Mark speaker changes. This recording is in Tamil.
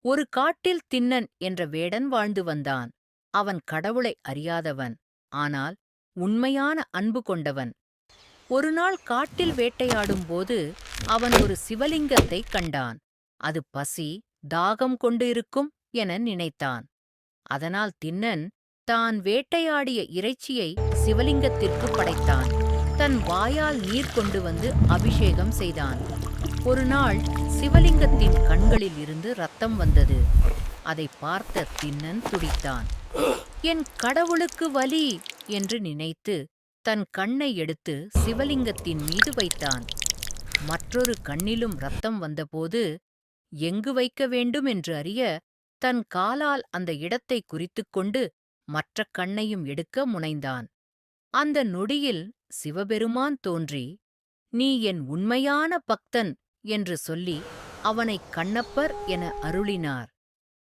Speaker 1: ஒரு காட்டில் திண்ணன் என்ற வேடன் வாழ்ந்து வந்தான். அவன் கடவுளை அறியாதவன். ஆனால் உண்மையான அன்பு கொண்டவன். ஒருநாள் காட்டில் வேட்டையாடும்போது அவன் ஒரு சிவலிங்கத்தைக் கண்டான். அது பசி, தாகம் கொண்டு இருக்கும் என நினைத்தான். அதனால் திண்ணன் தான் வேட்டையாடிய இறைச்சியை சிவலிங்கத்திற்குப் படைத்தான். தன் வாயால் நீர் கொண்டு வந்து அபிஷேகம் செய்தான். ஒருநாள் சிவலிங்கத்தின் கண்களில் இருந்து இரத்தம் வந்தது. அதைப் பார்த்த திண்ணன் துடித்தான். என் கடவுளுக்கு வலி என்று நினைத்து தன் கண்ணை எடுத்து சிவலிங்கத்தின் மீது வைத்தான். மற்றொரு கண்ணிலும் இரத்தம் வந்தபோது எங்கு வைக்க வேண்டும் என்று அறிய தன் காலால் அந்த இடத்தை குறித்துக்கொண்டு மற்றக் கண்ணையும் எடுக்க முனைந்தான். அந்த நொடியில் சிவபெருமான் தோன்றி, நீ என் உண்மையான பக்தன் என்று சொல்லி அவனைக் கண்ணப்பர் என அருளினார்.